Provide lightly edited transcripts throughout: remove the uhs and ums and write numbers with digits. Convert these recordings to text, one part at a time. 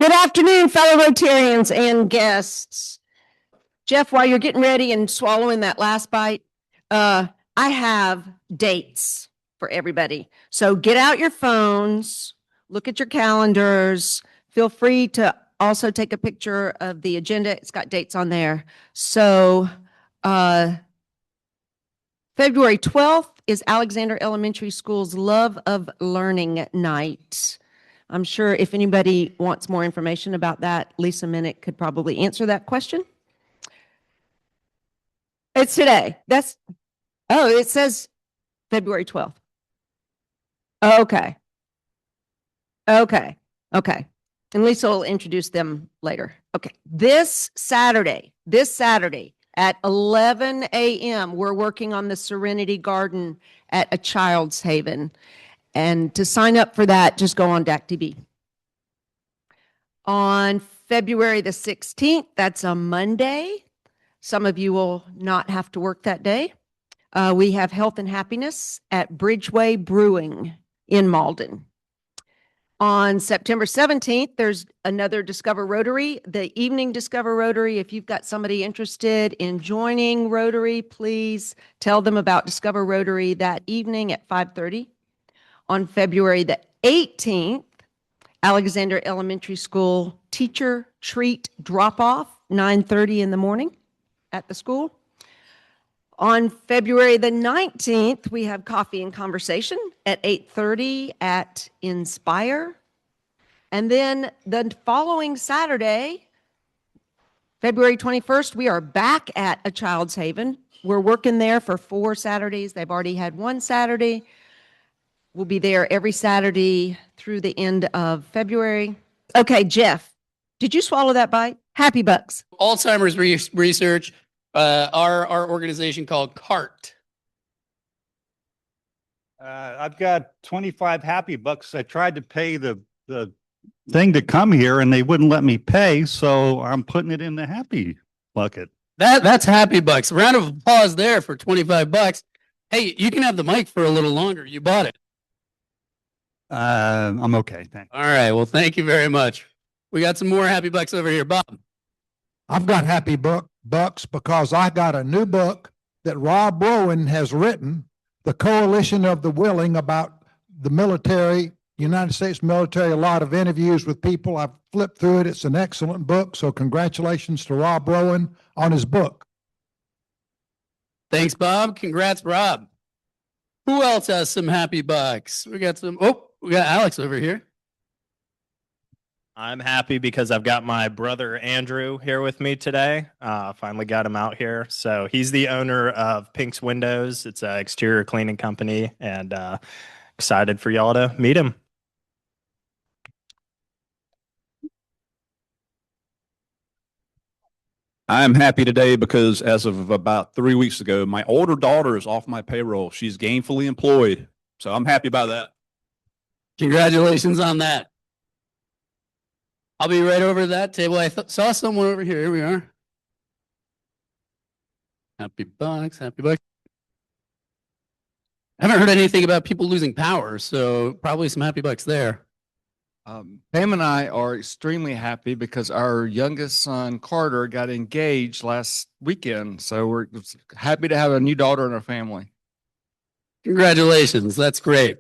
Good afternoon, fellow Rotarians and guests. Jeff, while you're getting ready and swallowing that last bite, I have dates for everybody. So get out your phones, look at your calendars. Feel free to also take a picture of the agenda. It's got dates on there. So February 12th is Alexander Elementary School's Love of Learning Night. I'm sure if anybody wants more information about that, Lisa Minnick could probably answer that question. It's today. It says February 12th. Okay. And Lisa will introduce them later. Okay. This Saturday at 11 a.m., we're working on the Serenity Garden at a Child's Haven. And to sign up for that, just go on DAC TV. On February the 16th, that's a Monday. Some of you will not have to work that day. We have Health and Happiness at Bridgeway Brewing in Malden. On September 17th, there's another Discover Rotary, the evening Discover Rotary. If you've got somebody interested in joining Rotary, please tell them about Discover Rotary that evening at 5:30. On February the 18th, Alexander Elementary School teacher treat drop-off, 9:30 in the morning at the school. On February the 19th, we have Coffee and Conversation at 8:30 at Inspire. And then the following Saturday, February 21st, we are back at a Child's Haven. We're working there for 4 Saturdays. They've already had 1 Saturday. We'll be there every Saturday through the end of February. Okay, Jeff, did you swallow that bite? Happy Bucks. Alzheimer's research, our organization called CART. I've got 25 Happy Bucks. I tried to pay the thing to come here and they wouldn't let me pay, so I'm putting it in the Happy bucket. That's Happy Bucks. Round of applause there for 25 bucks. Hey, you can have the mic for a little longer. You bought it. I'm okay. Thanks. All right. Well, thank you very much. We got some more Happy Bucks over here. Bob. I've got Happy Bucks because I got a new book that Rob Rowan has written, The Coalition of the Willing, about the military, United States military, a lot of interviews with people. I've flipped through it. It's an excellent book. So congratulations to Rob Rowan on his book. Thanks, Bob. Congrats, Rob. Who else has some Happy Bucks? We got Alex over here. I'm happy because I've got my brother Andrew here with me today. Finally got him out here. So he's the owner of Pink's Windows. It's an exterior cleaning company, and excited for y'all to meet him. I'm happy today because as of about 3 weeks ago, my older daughter is off my payroll. She's gainfully employed. So I'm happy about that. Congratulations on that. I'll be right over to that table. I saw someone over here. Here we are. Happy Bucks, Happy Bucks. I haven't heard anything about people losing power, so probably some Happy Bucks there. Pam and I are extremely happy because our youngest son, Carter, got engaged last weekend. So we're happy to have a new daughter in our family. Congratulations. That's great.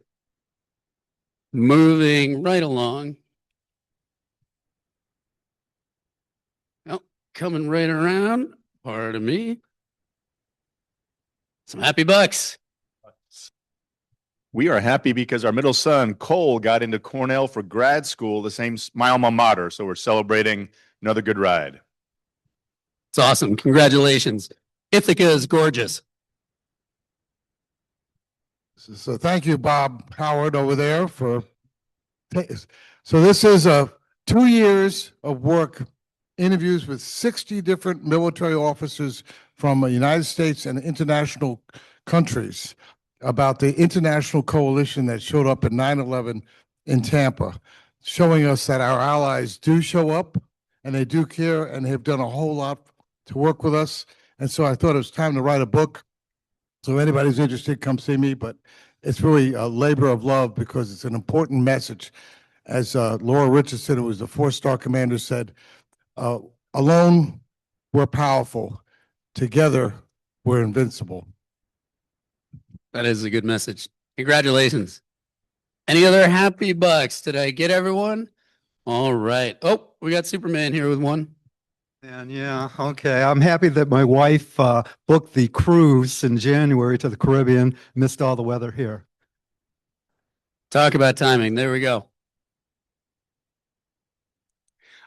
Moving right along. Oh, coming right around. Pardon me. Some Happy Bucks. We are happy because our middle son, Cole, got into Cornell for grad school, the same my alma mater. So we're celebrating another good ride. It's awesome. Congratulations. Ithaca is gorgeous. So thank you, Bob Howard over there for. So this is 2 years of work, interviews with 60 different military officers from the United States and international countries about the international coalition that showed up at 9/11 in Tampa, showing us that our allies do show up and they do care and have done a whole lot to work with us. And so I thought it was time to write a book. So if anybody's interested, come see me. But it's really a labor of love because it's an important message. As Laura Richardson, who was the 4-star commander, said, alone, we're powerful. Together, we're invincible. That is a good message. Congratulations. Any other happy bucks? Did I get everyone? All right. Oh, we got Superman here with one. And yeah, okay. I'm happy that my wife booked the cruise in January to the Caribbean, missed all the weather here. Talk about timing. There we go.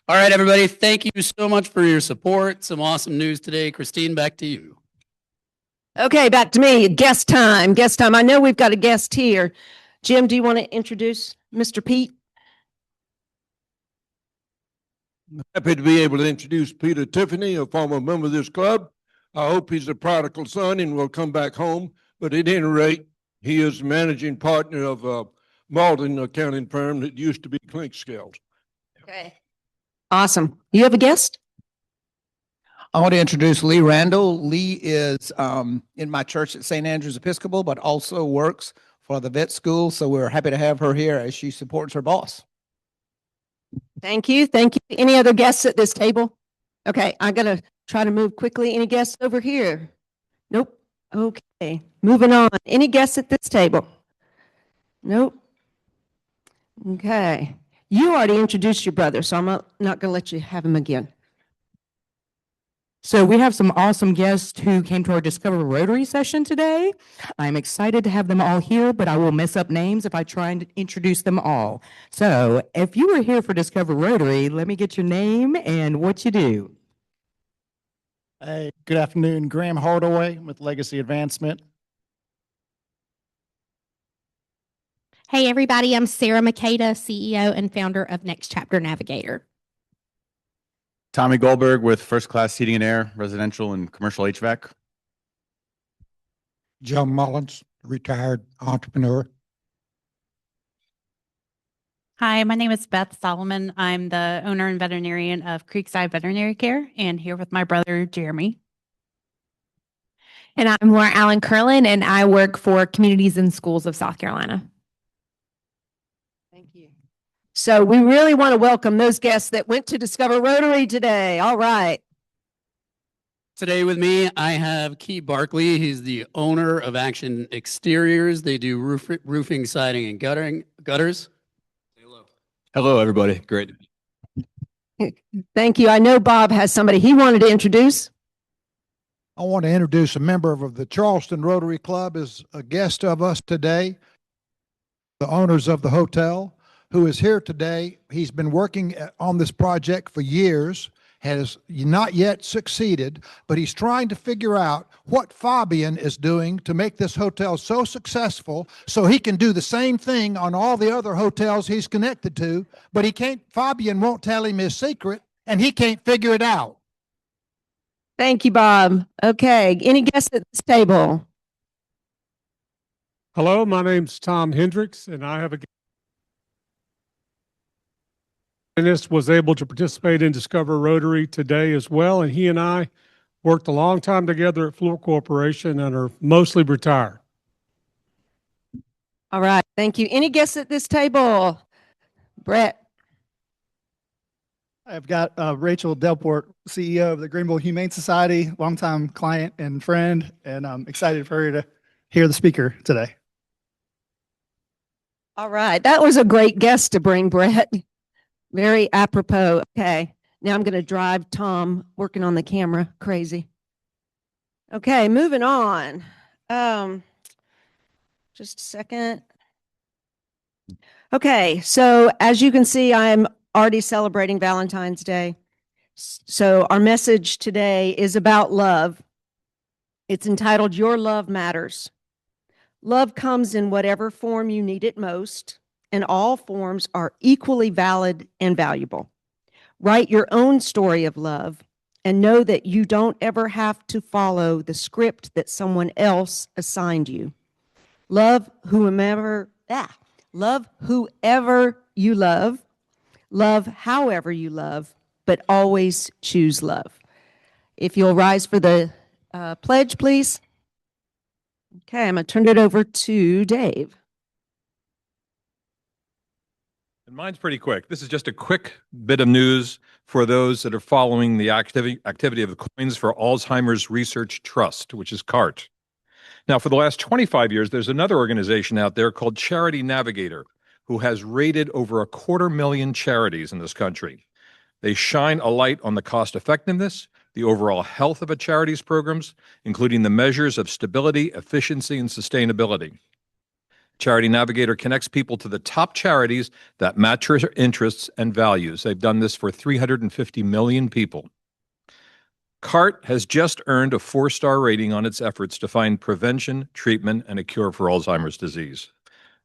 All right, everybody. Thank you so much for your support. Some awesome news today. Christine, back to you. Okay, back to me. Guest time. Guest time. I know we've got a guest here. Jim, do you want to introduce Mr. Pete? Happy to be able to introduce Peter Tiffany, a former member of this club. I hope he's a prodigal son and will come back home. But at any rate, he is the managing partner of a Malden accounting firm that used to be Clinkscales. Okay. Awesome. You have a guest? I want to introduce Lee Randall. Lee is in my church at St. Andrew's Episcopal, but also works for the vet school. So we're happy to have her here as she supports her boss. Thank you. Thank you. Any other guests at this table? Okay, I'm going to try to move quickly. Any guests over here? Nope. Okay, moving on. Any guests at this table? Nope. Okay. You already introduced your brother, so I'm not going to let you have him again. So we have some awesome guests who came to our Discover Rotary session today. I'm excited to have them all here, but I will mess up names if I try and introduce them all. So if you were here for Discover Rotary, let me get your name and what you do. Hey, good afternoon. Graham Hardaway with Legacy Advancement. Hey, everybody. I'm Sarah Makeda, CEO and founder of Next Chapter Navigator. Tommy Goldberg with First Class Heating and Air, residential and commercial HVAC. Joe Mullins, retired entrepreneur. Hi, my name is Beth Solomon. I'm the owner and veterinarian of Creekside Veterinary Care and here with my brother, Jeremy. And I'm Laura Allen Curlin, and I work for Communities and Schools of South Carolina. Thank you. So we really want to welcome those guests that went to Discover Rotary today. All right. Today with me, I have Key Barkley. He's the owner of Action Exteriors. They do roofing, siding, and gutters. Hello, everybody. Great. Thank you. I know Bob has somebody he wanted to introduce. I want to introduce a member of the Charleston Rotary Club as a guest of us today, the owners of the hotel, who is here today. He's been working on this project for years, has not yet succeeded, but he's trying to figure out what Fabian is doing to make this hotel so successful so he can do the same thing on all the other hotels he's connected to, but he can't, Fabian won't tell him his secret, and he can't figure it out. Thank you, Bob. Okay, any guests at this table? Hello, my name's Tom Hendricks, and I have a Dennis was able to participate in Discover Rotary today as well, and he and I worked a long time together at Fluor Corporation and are mostly retired. All right, thank you. Any guests at this table? Brett. I've got Rachel Delport, CEO of the Greenville Humane Society, longtime client and friend, and I'm excited for her to hear the speaker today. All right, that was a great guest to bring, Brett. Very apropos. Okay, now I'm going to drive Tom working on the camera crazy. Okay, moving on. Just a second. Okay, so as you can see, I'm already celebrating Valentine's Day. So our message today is about love. It's entitled, Your Love Matters. Love comes in whatever form you need it most, and all forms are equally valid and valuable. Write your own story of love and know that you don't ever have to follow the script that someone else assigned you. Love whoever you love. Love however you love, but always choose love. If you'll rise for the pledge, please. Okay, I'm going to turn it over to Dave. And mine's pretty quick. This is just a quick bit of news for those that are following the activity of the Coins for Alzheimer's Research Trust, which is CART. Now, for the last 25 years, there's another organization out there called Charity Navigator, who has rated over 250,000 charities in this country. They shine a light on the cost effectiveness, the overall health of a charity's programs, including the measures of stability, efficiency, and sustainability. Charity Navigator connects people to the top charities that match their interests and values. They've done this for 350 million people. CART has just earned a 4-star rating on its efforts to find prevention, treatment, and a cure for Alzheimer's disease.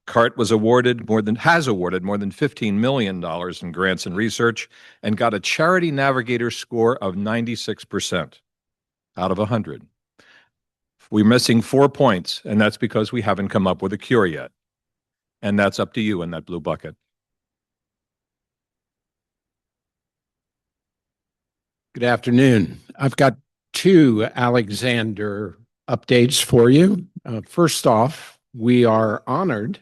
CART has awarded more than $15 million in grants and research and got a Charity Navigator score of 96% out of 100. We're missing 4 points, and that's because we haven't come up with a cure yet. And that's up to you in that blue bucket. Good afternoon. I've got 2 Alexander updates for you. First off, we are honored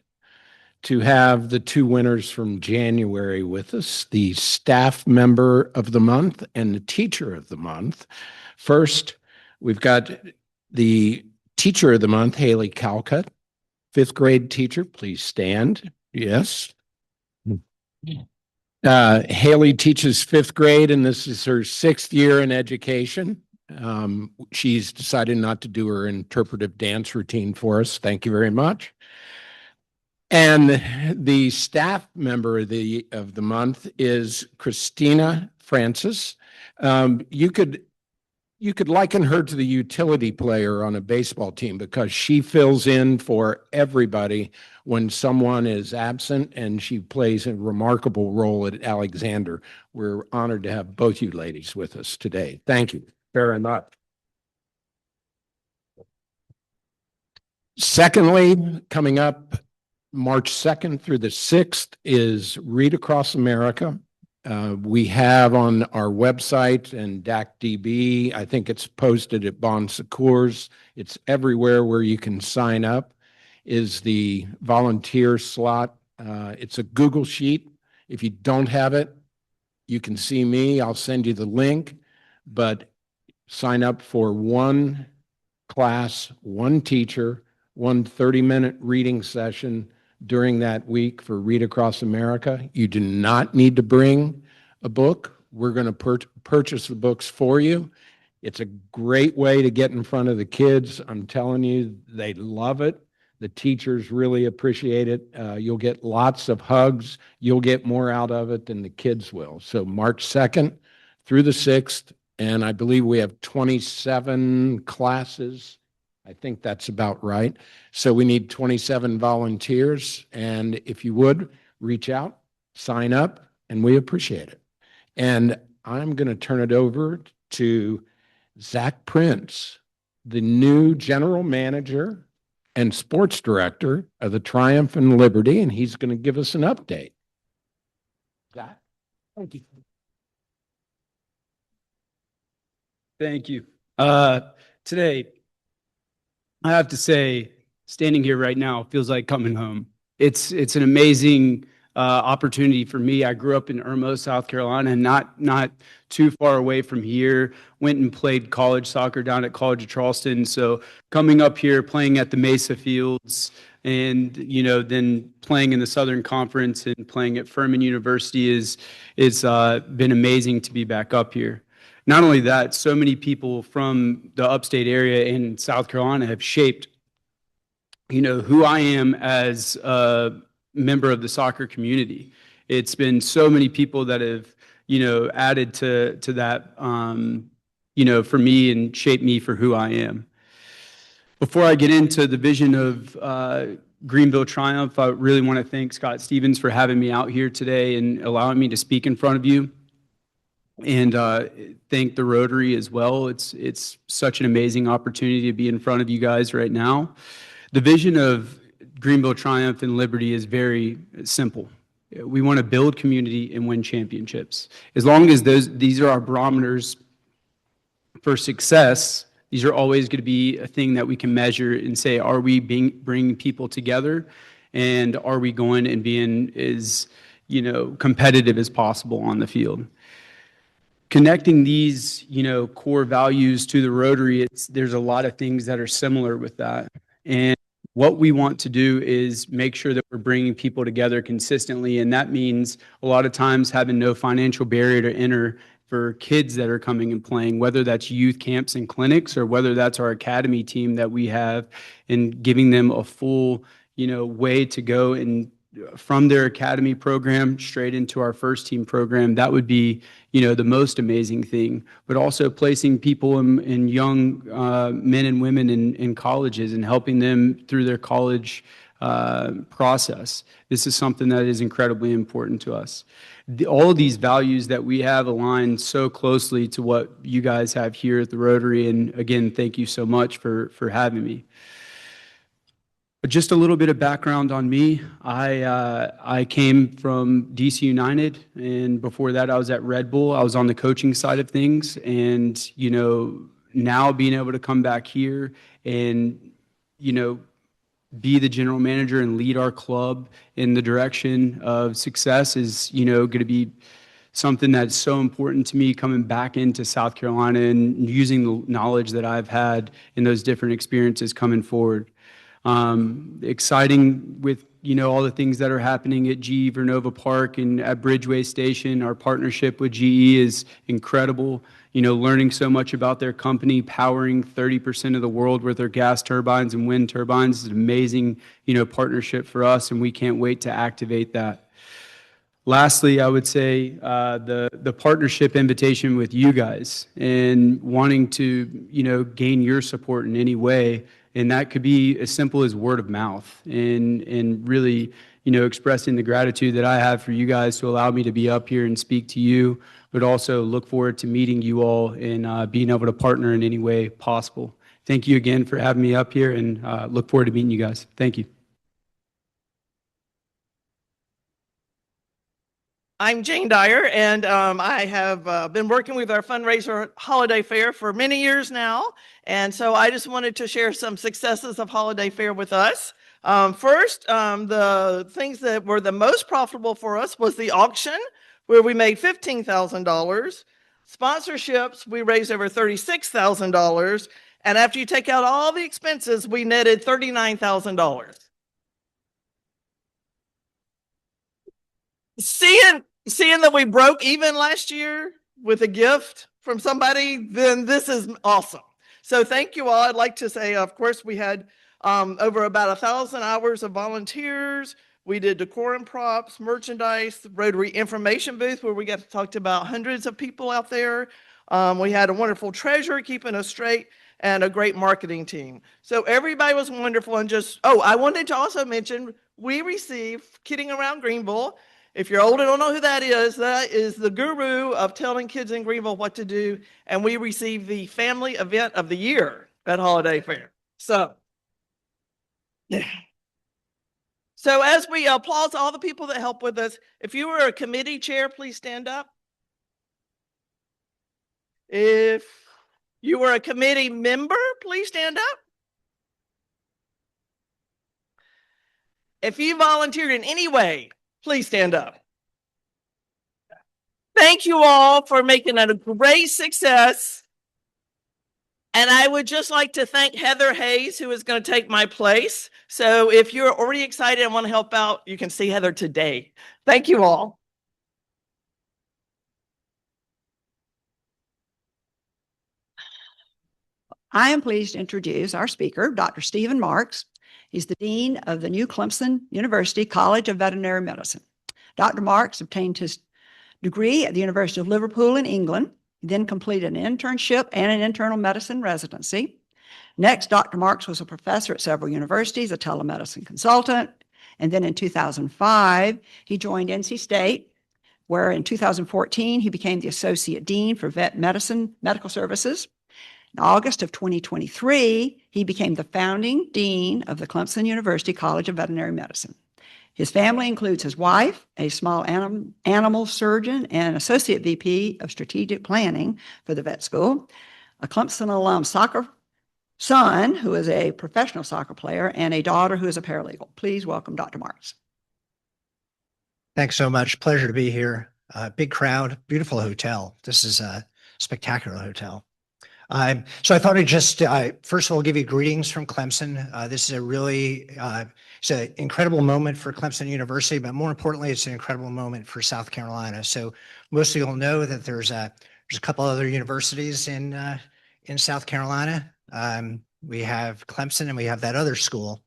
to have the 2 winners from January with us, the Staff Member of the Month and the Teacher of the Month. First, we've got the Teacher of the Month, Haley Calcutt, 5th grade teacher. Please stand. Yes. Haley teaches 5th grade, and this is her 6th year in education. She's decided not to do her interpretive dance routine for us. Thank you very much. And the Staff Member of the Month is Christina Francis. You could liken her to the utility player on a baseball team because she fills in for everybody when someone is absent, and she plays a remarkable role at Alexander. We're honored to have both you ladies with us today. Thank you very much. Secondly, coming up March 2nd through the 6th is Read Across America. We have on our website and DACDB, I think it's posted at Bon Secours. It's everywhere where you can sign up, is the volunteer slot. It's a Google Sheet. If you don't have it, you can see me. I'll send you the link, but sign up for 1 class, 1 teacher, 1 30-minute reading session during that week for Read Across America. You do not need to bring a book. We're going to purchase the books for you. It's a great way to get in front of the kids. I'm telling you, they love it. The teachers really appreciate it. You'll get lots of hugs. You'll get more out of it than the kids will. So March 2nd through the 6th, and I believe we have 27 classes. I think that's about right. So we need 27 volunteers, and if you would, reach out, sign up, and we appreciate it. And I'm going to turn it over to Zach Prince, the new general manager and sports director of the Triumph and Liberty, and he's going to give us an update. Zach, thank you. Thank you. Today, I have to say, standing here right now feels like coming home. It's an amazing opportunity for me. I grew up in Irmo, South Carolina, and not too far away from here. Went and played college soccer down at College of Charleston. So coming up here, playing at the Mesa Fields, and then playing in the Southern Conference and playing at Furman University is been amazing to be back up here. Not only that, so many people from the upstate area in South Carolina have shaped, who I am as a member of the soccer community. It's been so many people that have, added to that, for me and shaped me for who I am. Before I get into the vision of Greenville Triumph, I really want to thank Scott Stevens for having me out here today and allowing me to speak in front of you. And thank the Rotary as well. It's such an amazing opportunity to be in front of you guys right now. The vision of Greenville Triumph and Liberty is very simple. We want to build community and win championships. As long as these are our barometers for success, these are always going to be a thing that we can measure and say, are we bringing people together, and are we going and being as competitive as possible on the field. Connecting these, core values to the Rotary, there's a lot of things that are similar with that. And what we want to do is make sure that we're bringing people together consistently. And that means a lot of times having no financial barrier to enter for kids that are coming and playing, whether that's youth camps and clinics or whether that's our academy team that we have, and giving them a full, way to go and from their academy program straight into our first team program. That would be, the most amazing thing. But also placing people in young men and women in colleges and helping them through their college process. This is something that is incredibly important to us. All of these values that we have align so closely to what you guys have here at the Rotary. And again, thank you so much for having me. But just a little bit of background on me. I came from DC United, and before that I was at Red Bull. I was on the coaching side of things, and now being able to come back here and be the general manager and lead our club in the direction of success is going to be something that's so important to me, coming back into South Carolina and using the knowledge that I've had in those different experiences coming forward. Exciting with, all the things that are happening at GE Vernova Park and at Bridgeway Station. Our partnership with GE is incredible. Learning so much about their company, powering 30% of the world with their gas turbines and wind turbines is an amazing, partnership for us, and we can't wait to activate that. Lastly, I would say the partnership invitation with you guys and wanting to, gain your support in any way. And that could be as simple as word of mouth and really, expressing the gratitude that I have for you guys to allow me to be up here and speak to you, but also look forward to meeting you all and being able to partner in any way possible. Thank you again for having me up here, and look forward to meeting you guys. Thank you. I'm Jane Dyer, and I have been working with our fundraiser Holiday Fair for many years now. And so I just wanted to share some successes of Holiday Fair with us. First, the things that were the most profitable for us was the auction, where we made $15,000. Sponsorships, we raised over $36,000. And after you take out all the expenses, we netted $39,000. Seeing that we broke even last year with a gift from somebody, then this is awesome. So thank you all. I'd like to say, of course, we had over about 1,000 hours of volunteers. We did decor and props, merchandise, Rotary information booth where we got to talk to about hundreds of people out there. We had a wonderful treasurer keeping us straight and a great marketing team. So everybody was wonderful. And I wanted to also mention, we received Kidding Around Greenville. If you're old and don't know who that is the guru of telling kids in Greenville what to do. And we received the family event of the year at Holiday Fair. So as we applaud all the people that help with us, if you were a committee chair, please stand up. If you were a committee member, please stand up. If you volunteered in any way, please stand up. Thank you all for making it a great success. And I would just like to thank Heather Hayes, who is going to take my place. So if you're already excited and want to help out, you can see Heather today. Thank you all. I am pleased to introduce our speaker, Dr. Stephen Marks. He's the Dean of the new Clemson University College of Veterinary Medicine. Dr. Marks obtained his degree at the University of Liverpool in England. He then completed an internship and an internal medicine residency. Next, Dr. Marks was a professor at several universities, a telemedicine consultant. And then in 2005, he joined NC State, where in 2014, he became the Associate Dean for Vet Medicine Medical Services. In August of 2023, he became the founding dean of the Clemson University College of Veterinary Medicine. His family includes his wife, a small animal surgeon and associate VP of strategic planning for the vet school, a Clemson alum soccer son who is a professional soccer player, and a daughter who is a paralegal. Please welcome Dr. Marks. Thanks so much. Pleasure to be here. Big crowd, beautiful hotel. This is a spectacular hotel. So I thought I'd just, first of all, give you greetings from Clemson. This is a really, it's an incredible moment for Clemson University, but more importantly, it's an incredible moment for South Carolina. So most of you will know that there's a couple other universities in South Carolina. We have Clemson and we have that other school.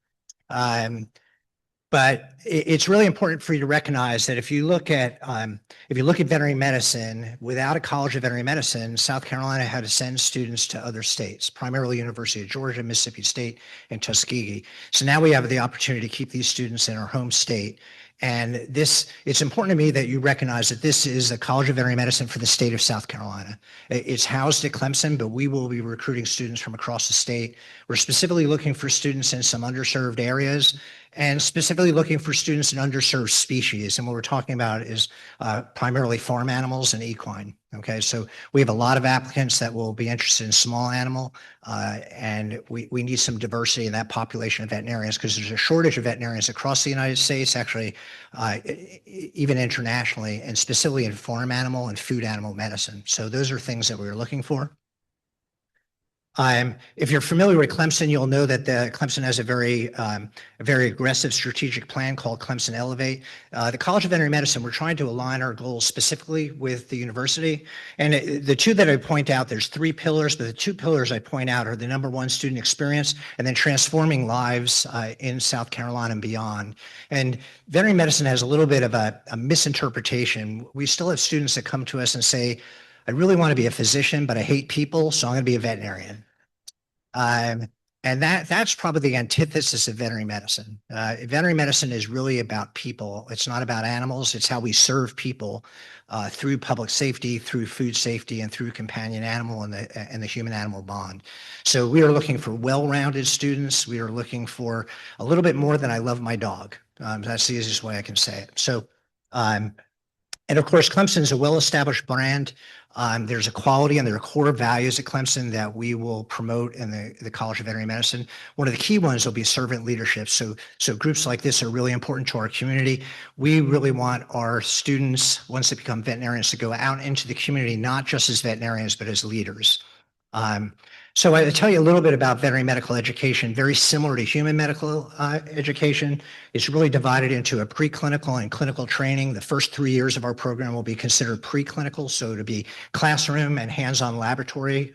But it's really important for you to recognize that if you look at veterinary medicine, without a College of Veterinary Medicine, South Carolina had to send students to other states, primarily University of Georgia, Mississippi State, and Tuskegee. So now we have the opportunity to keep these students in our home state. And it's important to me that you recognize that this is a College of Veterinary Medicine for the state of South Carolina. It's housed at Clemson, but we will be recruiting students from across the state. We're specifically looking for students in some underserved areas and specifically looking for students in underserved species. And what we're talking about is primarily farm animals and equine. Okay, so we have a lot of applicants that will be interested in small animal, and we need some diversity in that population of veterinarians because there's a shortage of veterinarians across the United States, actually, even internationally, and specifically in farm animal and food animal medicine. So those are things that we're looking for. If you're familiar with Clemson, you'll know that Clemson has a very aggressive strategic plan called Clemson Elevate. The College of Veterinary Medicine, we're trying to align our goals specifically with the university. And the two that I point out, there's 3 pillars, but the 2 pillars I point out are the number 1, student experience, and then transforming lives in South Carolina and beyond. And veterinary medicine has a little bit of a misinterpretation. We still have students that come to us and say, I really want to be a physician, but I hate people, so I'm going to be a veterinarian. And that's probably the antithesis of veterinary medicine. Veterinary medicine is really about people. It's not about animals. It's how we serve people through public safety, through food safety, and through companion animal and the human-animal bond. So we are looking for well-rounded students. We are looking for a little bit more than I love my dog. That's the easiest way I can say it. So, and of course, Clemson is a well-established brand. There's a quality and there are core values at Clemson that we will promote in the College of Veterinary Medicine. One of the key ones will be servant leadership. So groups like this are really important to our community. We really want our students, once they become veterinarians, to go out into the community, not just as veterinarians, but as leaders. So I'll tell you a little bit about veterinary medical education, very similar to human medical education. It's really divided into a preclinical and clinical training. The first 3 years of our program will be considered preclinical, so to be classroom and hands-on laboratory.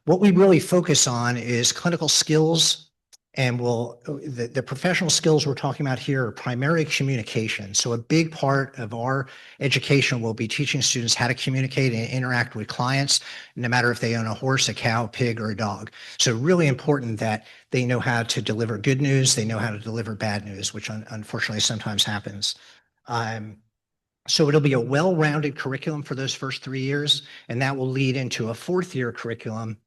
What we really focus on is clinical skills, and the professional skills we're talking about here are primarily communication. So a big part of our education will be teaching students how to communicate and interact with clients, no matter if they own a horse, a cow, a pig, or a dog. So really important that they know how to deliver good news, they know how to deliver bad news, which unfortunately sometimes happens. So it'll be a well-rounded curriculum for those first 3 years, and that will lead into a 4th-year curriculum.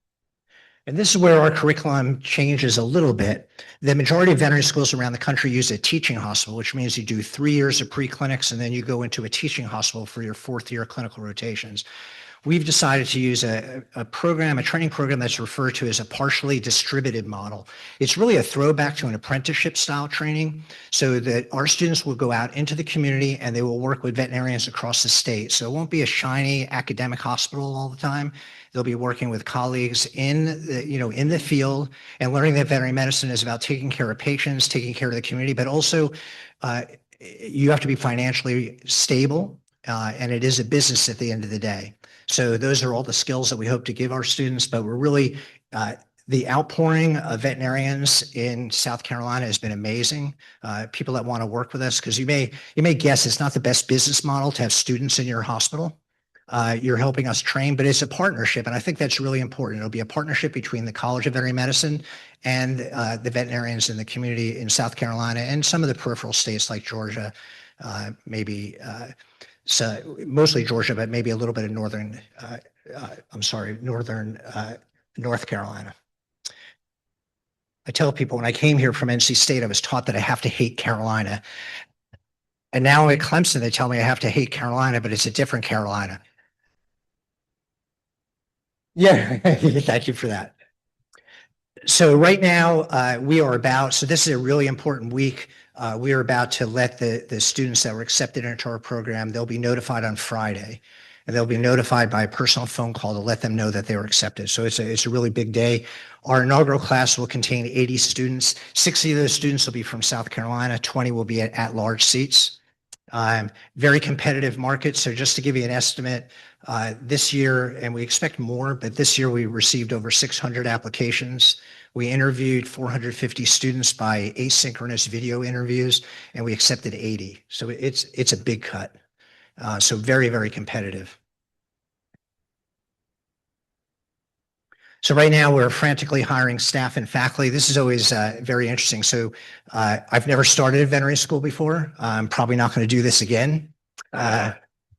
And this is where our curriculum changes a little bit. The majority of veterinary schools around the country use a teaching hospital, which means you do 3 years of pre-clinics and then you go into a teaching hospital for your 4th-year clinical rotations. We've decided to use a training program that's referred to as a partially distributed model. It's really a throwback to an apprenticeship style training so that our students will go out into the community and they will work with veterinarians across the state. So it won't be a shiny academic hospital all the time. They'll be working with colleagues in the field and learning that veterinary medicine is about taking care of patients, taking care of the community, but also you have to be financially stable and it is a business at the end of the day. So those are all the skills that we hope to give our students, but we're really, the outpouring of veterinarians in South Carolina has been amazing. People that want to work with us, because you may guess it's not the best business model to have students in your hospital. You're helping us train, but it's a partnership. And I think that's really important. It'll be a partnership between the College of Veterinary Medicine and the veterinarians in the community in South Carolina and some of the peripheral states like Georgia, so mostly Georgia, but maybe a little bit of northern North Carolina. I tell people when I came here from NC State, I was taught that I have to hate Carolina. And now at Clemson, they tell me I have to hate Carolina, but it's a different Carolina. Yeah, thank you for that. So right now, so this is a really important week. We are about to let the students that were accepted into our program, they'll be notified on Friday. And they'll be notified by a personal phone call to let them know that they were accepted. So it's a really big day. Our inaugural class will contain 80 students. 60 of those students will be from South Carolina. 20 will be at-large seats. Very competitive market. So just to give you an estimate, this year, and we expect more, but this year we received over 600 applications. We interviewed 450 students by asynchronous video interviews, and we accepted 80. So it's a big cut. So very, very competitive. So right now we're frantically hiring staff and faculty. This is always very interesting. So I've never started a veterinary school before. I'm probably not going to do this again.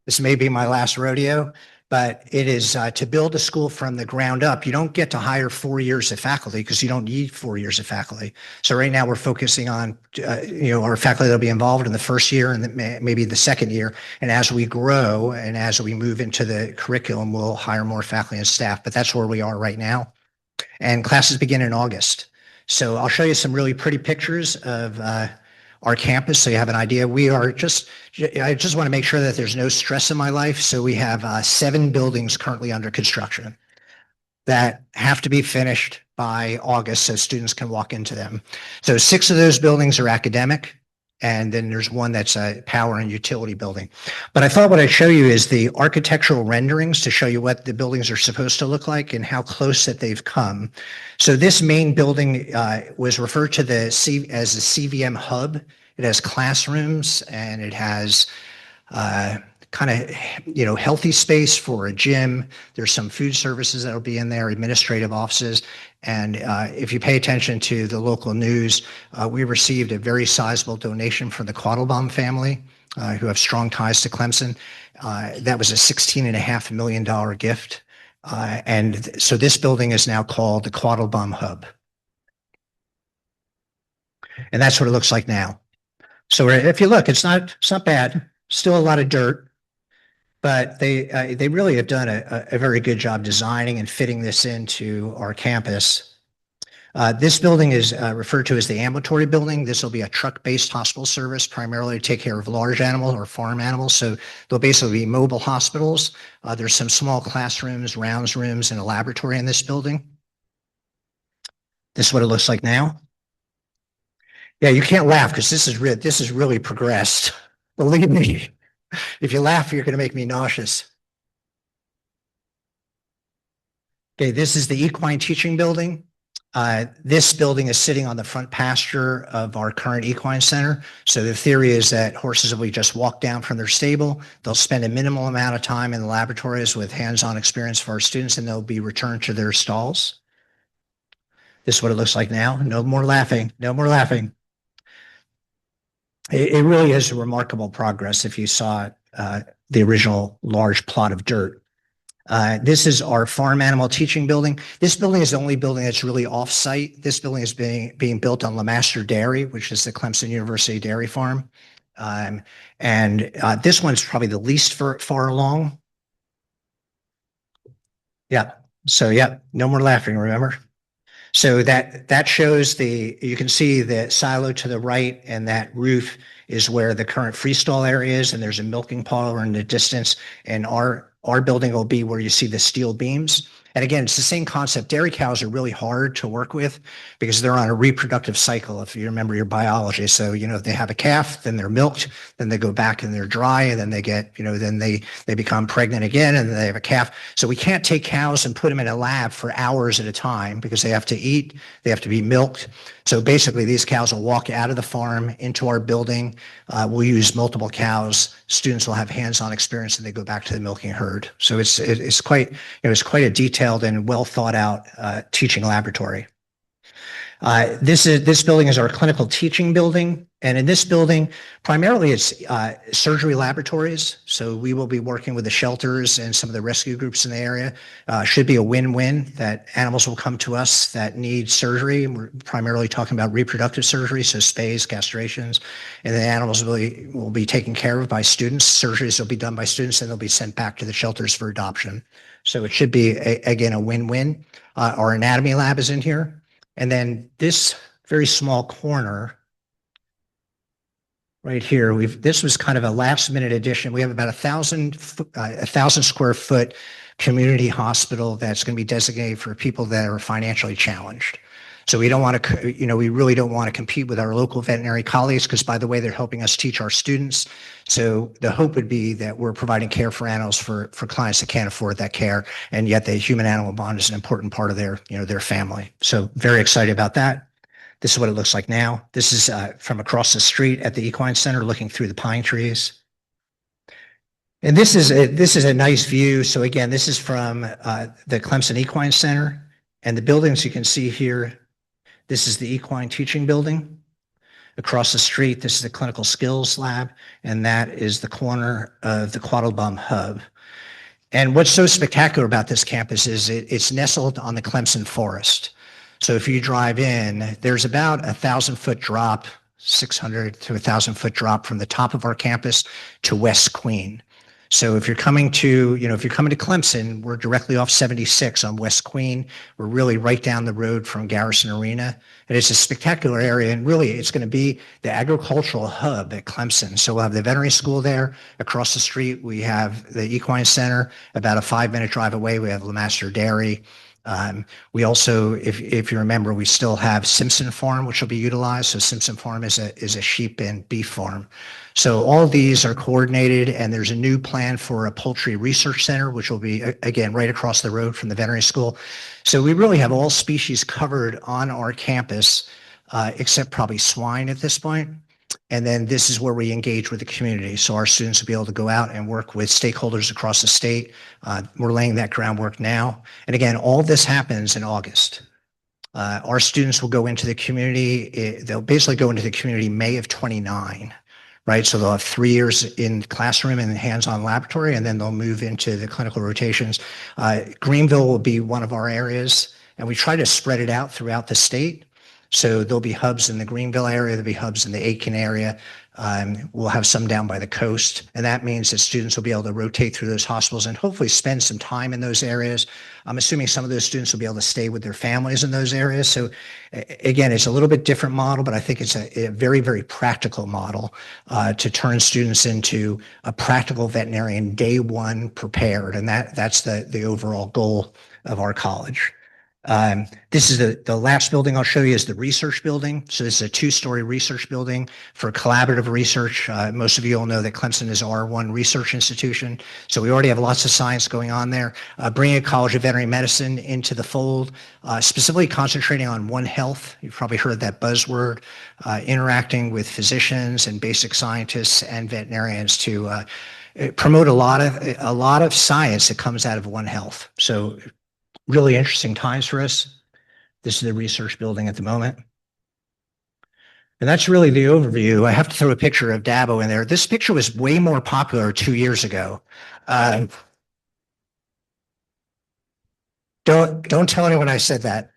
This may be my last rodeo, but it is to build a school from the ground up. You don't get to hire 4 years of faculty because you don't need 4 years of faculty. So right now we're focusing on, our faculty that'll be involved in the first year and maybe the second year. And as we grow and as we move into the curriculum, we'll hire more faculty and staff, but that's where we are right now. And classes begin in August. So I'll show you some really pretty pictures of our campus so you have an idea. I just want to make sure that there's no stress in my life. So we have 7 buildings currently under construction that have to be finished by August so students can walk into them. So 6 of those buildings are academic, and then there's one that's a power and utility building. But I thought what I'd show you is the architectural renderings to show you what the buildings are supposed to look like and how close that they've come. So this main building was referred to as the CVM hub. It has classrooms and it has healthy space for a gym. There's some food services that'll be in there, administrative offices. And if you pay attention to the local news, we received a very sizable donation from the Quattlebaum family, who have strong ties to Clemson. That was a $16.5 million gift. And so this building is now called the Quattlebaum Hub. And that's what it looks like now. So if you look, it's not bad. Still a lot of dirt. But they really have done a very good job designing and fitting this into our campus. This building is referred to as the ambulatory building. This will be a truck-based hospital service, primarily to take care of large animals or farm animals. So they'll basically be mobile hospitals. There's some small classrooms, rounds rooms, and a laboratory in this building. This is what it looks like now. Yeah, you can't laugh because this is really progressed. Believe me. If you laugh, you're going to make me nauseous. Okay, this is the equine teaching building. This building is sitting on the front pasture of our current equine center. So the theory is that horses will just walk down from their stable. They'll spend a minimal amount of time in the laboratories with hands-on experience for our students, and they'll be returned to their stalls. This is what it looks like now. No more laughing. No more laughing. It really is a remarkable progress if you saw the original large plot of dirt. This is our farm animal teaching building. This building is the only building that's really off-site. This building is being built on LeMaster Dairy, which is the Clemson University dairy farm. This one's probably the least far along. Yeah. So yeah, no more laughing, remember? So that shows you can see the silo to the right, and that roof is where the current freestall area is, and there's a milking parlor in the distance, and our building will be where you see the steel beams. And again, it's the same concept. Dairy cows are really hard to work with because they're on a reproductive cycle, if you remember your biology. So, if they have a calf, then they're milked, then they go back and they're dry, and then they get, then they become pregnant again, and then they have a calf. So we can't take cows and put them in a lab for hours at a time because they have to eat, they have to be milked. So basically these cows will walk out of the farm into our building. We'll use multiple cows. Students will have hands-on experience, and they go back to the milking herd. So it's quite a detailed and well thought out teaching laboratory. This building is our clinical teaching building. And in this building, primarily it's surgery laboratories. So we will be working with the shelters and some of the rescue groups in the area. Should be a win-win that animals will come to us that need surgery. We're primarily talking about reproductive surgery, so spays, castrations, and the animals will be taken care of by students. Surgeries will be done by students, and they'll be sent back to the shelters for adoption. So it should be, again, a win-win. Our anatomy lab is in here. And then this very small corner right here, this was kind of a last minute addition. We have about 1,000 square foot community hospital that's going to be designated for people that are financially challenged. So we don't want to, we really don't want to compete with our local veterinary colleagues because, by the way, they're helping us teach our students. So the hope would be that we're providing care for animals for clients that can't afford that care, and yet the human animal bond is an important part of their family. So very excited about that. This is what it looks like now. This is from across the street at the Equine Center, looking through the pine trees. And this is a nice view. So again, this is from the Clemson Equine Center, and the buildings you can see here. This is the Equine Teaching Building. Across the street, this is the Clinical Skills Lab, and that is the corner of the Quattlebaum Hub. And what's so spectacular about this campus is it's nestled on the Clemson Forest. So if you drive in, there's about 1,000-foot drop, 600 to 1,000-foot drop from the top of our campus to West Queen. So if you're coming to, Clemson, we're directly off 76 on West Queen. We're really right down the road from Garrison Arena. And it's a spectacular area. And really, it's going to be the agricultural hub at Clemson. So we'll have the veterinary school there. Across the street, we have the Equine Center. About a 5-minute drive away, we have LeMaster Dairy. We also, if you remember, we still have Simpson Farm, which will be utilized. So Simpson Farm is a sheep and beef farm. So all of these are coordinated, and there's a new plan for a poultry research center, which will be, again, right across the road from the veterinary school. So we really have all species covered on our campus, except probably swine at this point. And then this is where we engage with the community. So our students will be able to go out and work with stakeholders across the state. We're laying that groundwork now. And again, all this happens in August. Our students will go into the community. They'll basically go into the community May of 29, right? So they'll have 3 years in the classroom and hands-on laboratory, and then they'll move into the clinical rotations. Greenville will be one of our areas, and we try to spread it out throughout the state. So there'll be hubs in the Greenville area, there'll be hubs in the Aiken area. We'll have some down by the coast, and that means that students will be able to rotate through those hospitals and hopefully spend some time in those areas. I'm assuming some of those students will be able to stay with their families in those areas. So again, it's a little bit different model, but I think it's a very, very practical model to turn students into a practical veterinarian day one prepared, and that's the overall goal of our college. This is the last building I'll show you is the research building. So this is a 2-story research building for collaborative research. Most of you all know that Clemson is our one research institution. So we already have lots of science going on there. Bringing a College of Veterinary Medicine into the fold, specifically concentrating on One Health. You've probably heard that buzzword, interacting with physicians and basic scientists and veterinarians to promote a lot of science that comes out of One Health. So really interesting times for us. This is the research building at the moment. And that's really the overview. I have to throw a picture of Dabo in there. This picture was way more popular 2 years ago. Don't tell anyone I said that.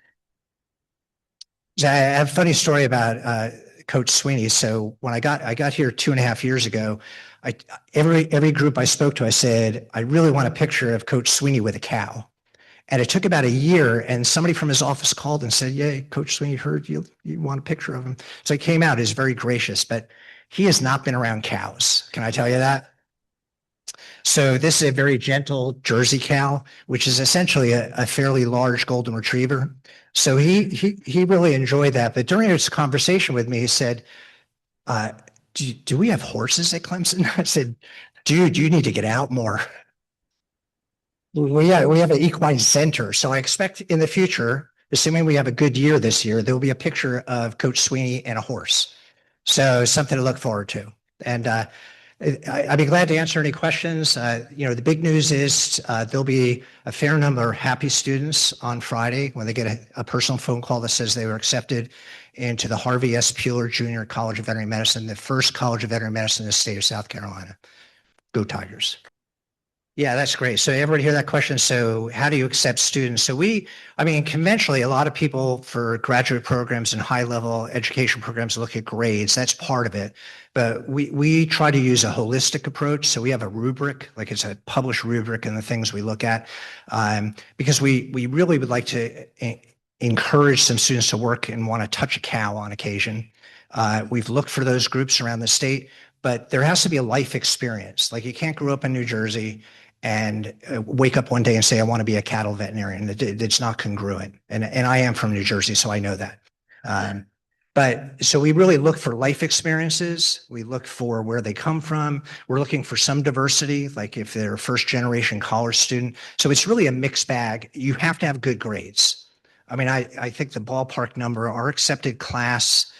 I have a funny story about Coach Sweeney. So when I got here 2.5 years ago, every group I spoke to, I said, I really want a picture of Coach Sweeney with a cow. And it took about a year, and somebody from his office called and said, yeah, Coach Sweeney heard you want a picture of him. So he came out, he's very gracious, but he has not been around cows. Can I tell you that? So this is a very gentle Jersey cow, which is essentially a fairly large golden retriever. So he really enjoyed that. But during his conversation with me, he said, do we have horses at Clemson? I said, dude, you need to get out more. We have an equine center. So I expect in the future, assuming we have a good year this year, there'll be a picture of Coach Sweeney and a horse. So something to look forward to. And I'd be glad to answer any questions. The big news is there'll be a fair number of happy students on Friday when they get a personal phone call that says they were accepted into the Harvey S. Pueller Jr. College of Veterinary Medicine, the first College of Veterinary Medicine in the state of South Carolina. Go Tigers. Yeah, that's great. So everybody hear that question? So how do you accept students? So conventionally, a lot of people for graduate programs and high-level education programs look at grades. That's part of it. But we try to use a holistic approach. So we have a rubric, like it's a published rubric and the things we look at, because we really would like to encouraged some students to work and want to touch a cow on occasion. We've looked for those groups around the state, but there has to be a life experience. Like you can't grow up in New Jersey and wake up one day and say, I want to be a cattle veterinarian. It's not congruent. And I am from New Jersey, so I know that. But so we really look for life experiences. We look for where they come from. We're looking for some diversity, like if they're a first generation college student. So it's really a mixed bag. You have to have good grades. I mean, I think the ballpark number, our accepted class,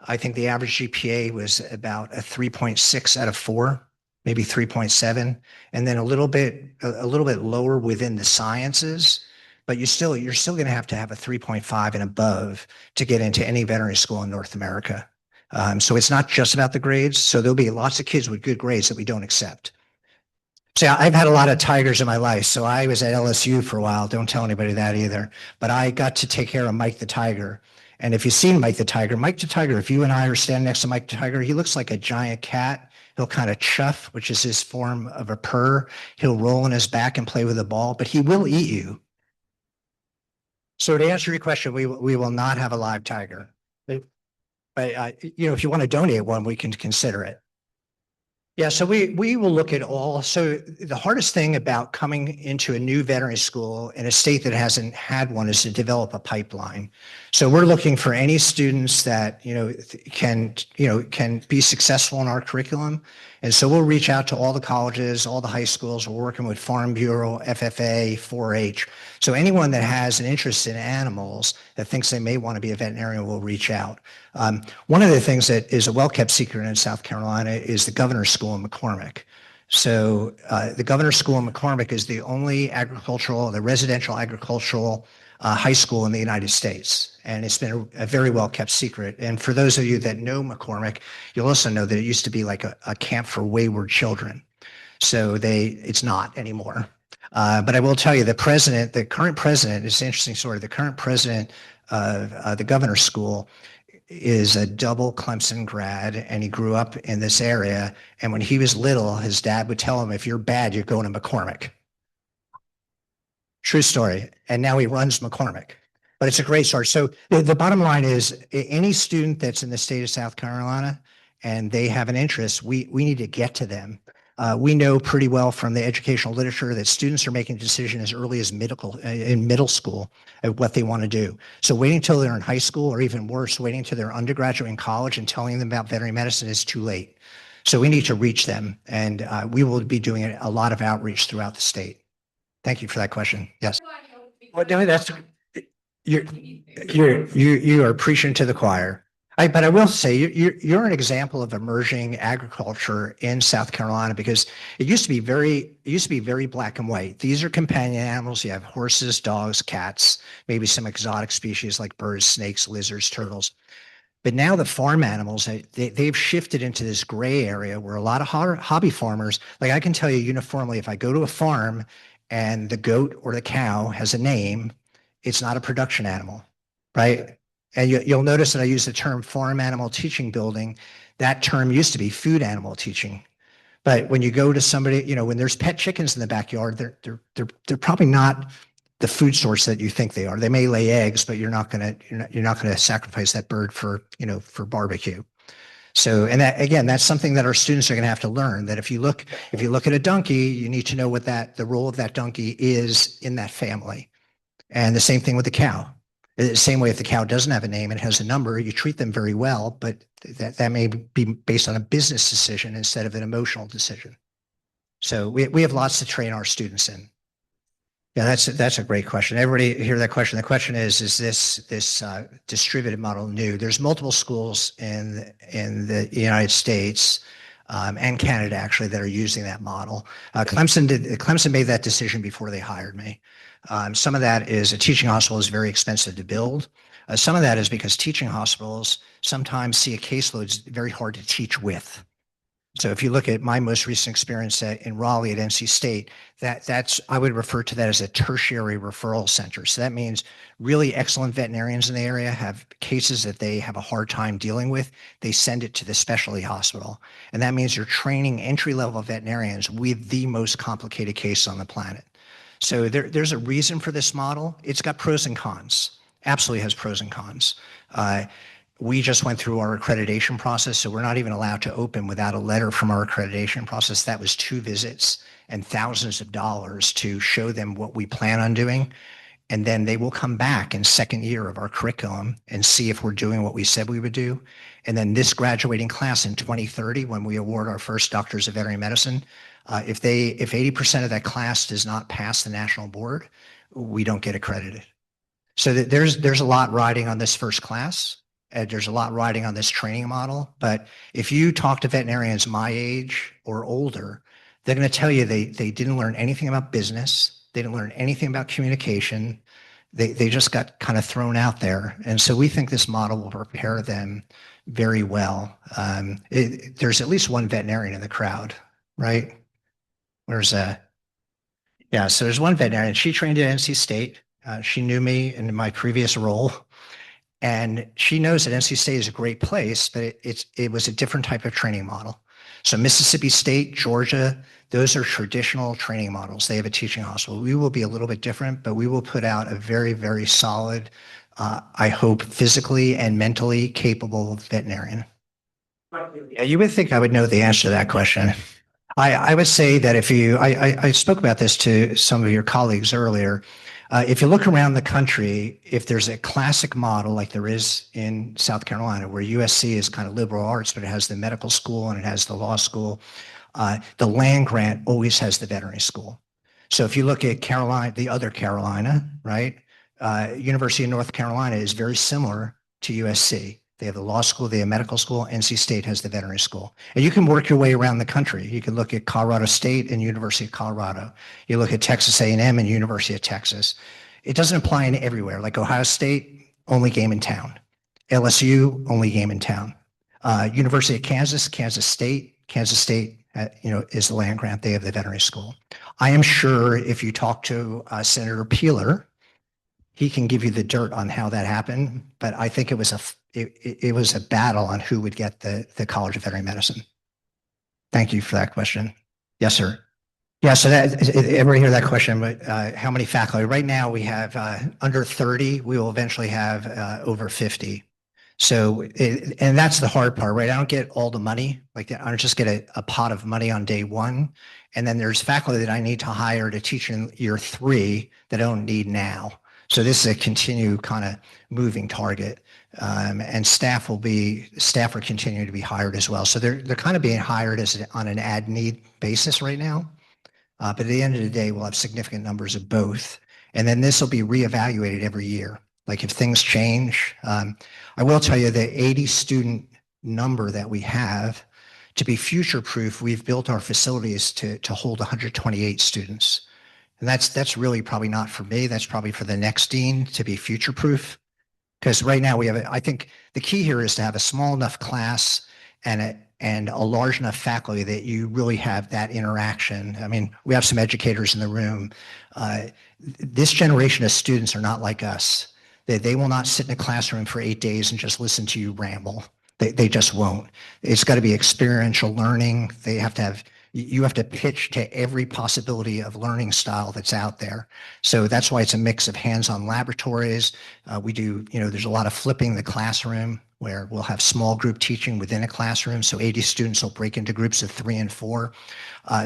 I think the average GPA was about a 3.6 out of 4, maybe 3.7, and then a little bit lower within the sciences. But you're still going to have a 3.5 and above to get into any veterinary school in North America. So it's not just about the grades. So there'll be lots of kids with good grades that we don't accept. So I've had a lot of tigers in my life. So I was at LSU for a while. Don't tell anybody that either. But I got to take care of Mike the Tiger. And if you've seen Mike the Tiger, if you and I are standing next to Mike the Tiger, he looks like a giant cat. He'll kind of chuff, which is his form of a purr. He'll roll on his back and play with the ball, but he will eat you. So to answer your question, we will not have a live tiger. But if you want to donate one, we can consider it. Yeah, so we will look at all. So the hardest thing about coming into a new veterinary school in a state that hasn't had one is to develop a pipeline. So we're looking for any students that can be successful in our curriculum. And so we'll reach out to all the colleges, all the high schools. We're working with Farm Bureau, FFA, 4-H. So anyone that has an interest in animals that thinks they may want to be a veterinarian will reach out. One of the things that is a well-kept secret in South Carolina is the Governor's School in McCormick. So the Governor's School in McCormick is the only residential agricultural high school in the United States. And it's been a very well-kept secret. And for those of you that know McCormick, you'll also know that it used to be like a camp for wayward children. So it's not anymore. But I will tell you, the current president, it's an interesting story. The current president of the Governor's School is a double Clemson grad, and he grew up in this area. And when he was little, his dad would tell him, if you're bad, you're going to McCormick. True story. And now he runs McCormick. But it's a great story. So the bottom line is any student that's in the state of South Carolina and they have an interest, we need to get to them. We know pretty well from the educational literature that students are making a decision as early as middle school of what they want to do. So waiting until they're in high school, or even worse, waiting until they're undergraduate in college and telling them about veterinary medicine is too late. So we need to reach them, and we will be doing a lot of outreach throughout the state. Thank you for that question. Yes. Well, no, you are preaching to the choir. But I will say you're an example of emerging agriculture in South Carolina, because it used to be very black and white. These are companion animals. You have horses, dogs, cats, maybe some exotic species like birds, snakes, lizards, turtles. But now the farm animals, they've shifted into this gray area where a lot of hobby farmers, like I can tell you uniformly, if I go to a farm and the goat or the cow has a name, it's not a production animal, right? And you'll notice that I use the term farm animal teaching building. That term used to be food animal teaching. But when you go to somebody, when there's pet chickens in the backyard, they're probably not the food source that you think they are. They may lay eggs, but you're not gonna sacrifice that bird for barbecue. So, and that, again, that's something that our students are going to have to learn, that if you look at a donkey, you need to know what the role of that donkey is in that family. And the same thing with the cow. The same way, if the cow doesn't have a name and has a number, you treat them very well, but that may be based on a business decision instead of an emotional decision. So we have lots to train our students in. Yeah, that's a great question. Everybody hear that question? The question is this distributed model new? There's multiple schools in the United States and Canada actually that are using that model. Clemson made that decision before they hired me. Some of that is a teaching hospital is very expensive to build. Some of that is because teaching hospitals sometimes see a caseload is very hard to teach with. So if you look at my most recent experience in Raleigh at NC State, I would refer to that as a tertiary referral center. So that means really excellent veterinarians in the area have cases that they have a hard time dealing with. They send it to the specialty hospital. And that means you're training entry-level veterinarians with the most complicated case on the planet. So there's a reason for this model. It's got pros and cons. absolutely has pros and cons. We just went through our accreditation process, so we're not even allowed to open without a letter from our accreditation process. That was 2 visits and thousands of dollars to show them what we plan on doing. And then they will come back in second year of our curriculum and see if we're doing what we said we would do. And then this graduating class in 2030, when we award our first doctors of veterinary medicine, if 80% of that class does not pass the national board, we don't get accredited. So there's a lot riding on this first class. There's a lot riding on this training model. But if you talk to veterinarians my age or older, they're going to tell you they didn't learn anything about business. They didn't learn anything about communication. They just got kind of thrown out there. And so we think this model will prepare them very well. There's at least one veterinarian in the crowd, right? Yeah, so there's one veterinarian. She trained at NC State. She knew me in my previous role. And she knows that NC State is a great place, but it was a different type of training model. So Mississippi State, Georgia, those are traditional training models. They have a teaching hospital. We will be a little bit different, but we will put out a very, very solid, I hope, physically and mentally capable veterinarian. Yeah, you would think I would know the answer to that question. I would say that I spoke about this to some of your colleagues earlier. If you look around the country, if there's a classic model like there is in South Carolina, where USC is kind of liberal arts, but it has the medical school and it has the law school, the land grant always has the veterinary school. So if you look at Carolina, the other Carolina, right? University of North Carolina is very similar to USC. They have the law school, they have medical school. NC State has the veterinary school. And you can work your way around the country. You can look at Colorado State and University of Colorado. You look at Texas A&M and University of Texas. It doesn't apply in everywhere. Like Ohio State, only game in town. LSU, only game in town. University of Kansas, Kansas State is the land grant. They have the veterinary school. I am sure if you talk to Senator Peeler, he can give you the dirt on how that happened, but I think it was a battle on who would get the College of Veterinary Medicine. Thank you for that question. Yes, sir. Yeah, so everybody hear that question, but how many faculty? Right now we have under 30. We will eventually have over 50. So, and that's the hard part, right? I don't get all the money. Like I don't just get a pot of money on day one. And then there's faculty that I need to hire to teach in year 3 that I don't need now. So this is a continued kind of moving target, and staff are continuing to be hired as well. So they're kind of being hired on an ad need basis right now. But at the end of the day, we'll have significant numbers of both. And then this will be reevaluated every year. Like if things change, I will tell you the 80 student number that we have, to be future proof, we've built our facilities to hold 128 students. And that's really probably not for me. That's probably for the next dean to be future proof. Because right now we have, I think the key here is to have a small enough class and a large enough faculty that you really have that interaction. I mean, we have some educators in the room. This generation of students are not like us. They will not sit in a classroom for 8 days and just listen to you ramble. They just won't. It's got to be experiential learning. You have to pitch to every possibility of learning style that's out there. So that's why it's a mix of hands-on laboratories. We do, there's a lot of flipping the classroom where we'll have small group teaching within a classroom. So 80 students will break into groups of 3 and 4.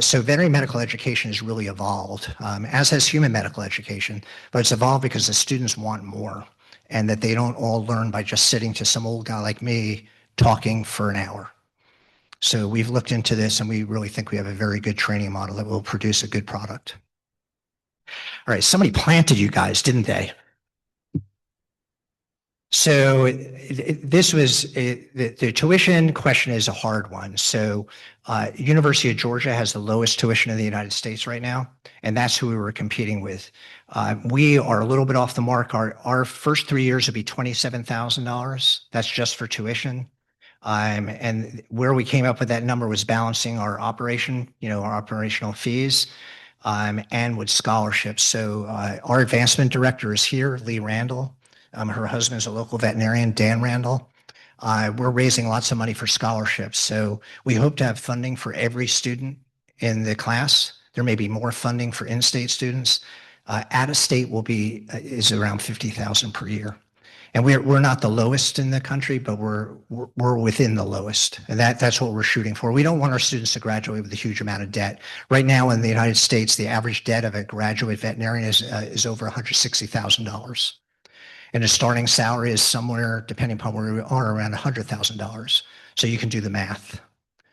So veterinary medical education has really evolved, as has human medical education, but it's evolved because the students want more and that they don't all learn by just sitting to some old guy like me talking for an hour. So we've looked into this and we really think we have a very good training model that will produce a good product. All right, somebody planted you guys, didn't they? So this was, the tuition question is a hard one. So University of Georgia has the lowest tuition in the United States right now, and that's who we were competing with. We are a little bit off the mark. Our first 3 years would be $27,000. That's just for tuition. And where we came up with that number was balancing our operation, our operational fees, and with scholarships. So our advancement director is here, Lee Randall. Her husband is a local veterinarian, Dan Randall. We're raising lots of money for scholarships. So we hope to have funding for every student in the class. There may be more funding for in-state students. Out-of-state is around $50,000 per year. And we're not the lowest in the country, but we're within the lowest. And that's what we're shooting for. We don't want our students to graduate with a huge amount of debt. Right now in the United States, the average debt of a graduate veterinarian is over $160,000. And the starting salary is somewhere, depending upon where we are, around $100,000. So you can do the math.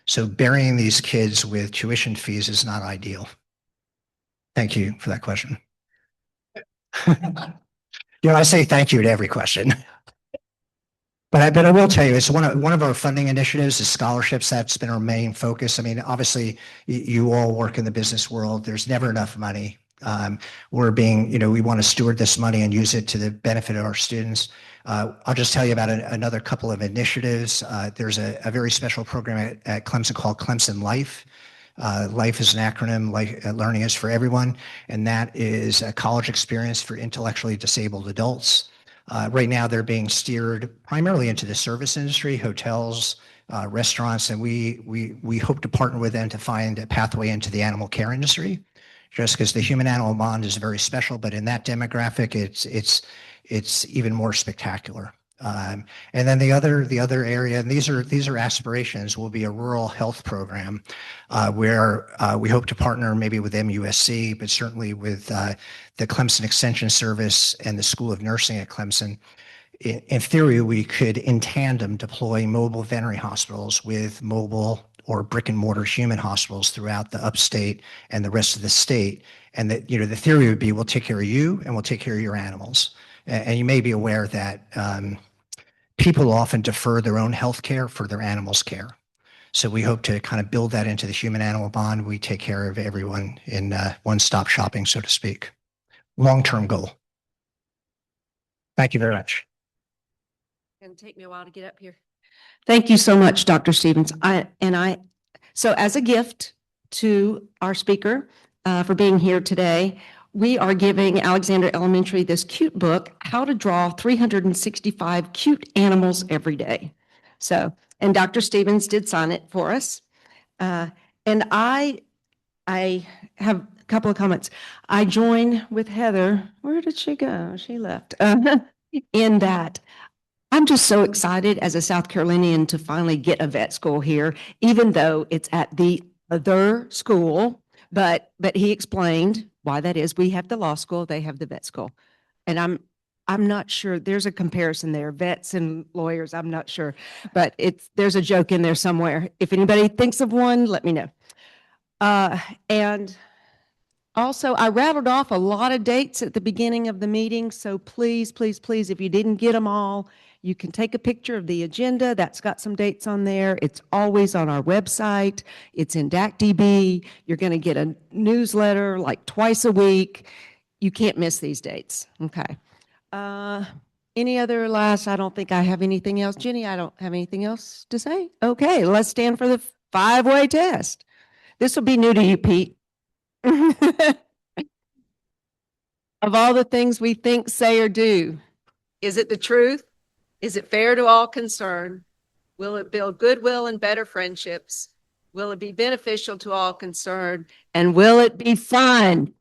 So burying these kids with tuition fees is not ideal. Thank you for that question. I say thank you to every question. But I will tell you, it's one of our funding initiatives is scholarships. That's been our main focus. I mean, obviously, you all work in the business world. There's never enough money. We want to steward this money and use it to the benefit of our students. I'll just tell you about another couple of initiatives. There's a very special program at Clemson called Clemson Life. Life is an acronym, learning is for everyone, and that is a college experience for intellectually disabled adults. Right now, they're being steered primarily into the service industry, hotels, restaurants, and we hope to partner with them to find a pathway into the animal care industry. Just because the human-animal bond is very special, but in that demographic, it's even more spectacular. And then the other area, and these are aspirations, will be a rural health program where we hope to partner maybe with MUSC, but certainly with the Clemson Extension Service and the School of Nursing at Clemson. In theory, we could in tandem deploy mobile veterinary hospitals with mobile or brick and mortar human hospitals throughout the upstate and the rest of the state. And that, the theory would be we'll take care of you and we'll take care of your animals. And you may be aware that people often defer their own health care for their animals' care. So we hope to kind of build that into the human-animal bond. We take care of everyone in one-stop shopping, so to speak. Long-term goal. Thank you very much. It's going to take me a while to get up here. Thank you so much, Dr. Stevens. So as a gift to our speaker for being here today, we are giving Alexander Elementary this cute book, How to Draw 365 Cute Animals Every Day. So, and Dr. Stevens did sign it for us. And I have a couple of comments. I join with Heather. Where did she go? She left. In that, I'm just so excited as a South Carolinian to finally get a vet school here, even though it's at the other school. But he explained why that is. We have the law school, they have the vet school. And I'm not sure, there's a comparison there, vets and lawyers, I'm not sure. But there's a joke in there somewhere. If anybody thinks of one, let me know. And also, I rattled off a lot of dates at the beginning of the meeting. So please, please, please, if you didn't get them all, you can take a picture of the agenda. That's got some dates on there. It's always on our website. It's in DACDB. You're going to get a newsletter like twice a week. You can't miss these dates. Okay. Any other I don't think I have anything else. Jenny, I don't have anything else to say. Okay, let's stand for the 5-way test. This will be new to you, Pete. Of all the things we think, say, or do, is it the truth? Is it fair to all concerned? Will it build goodwill and better friendships? Will it be beneficial to all concerned? And will it be fun?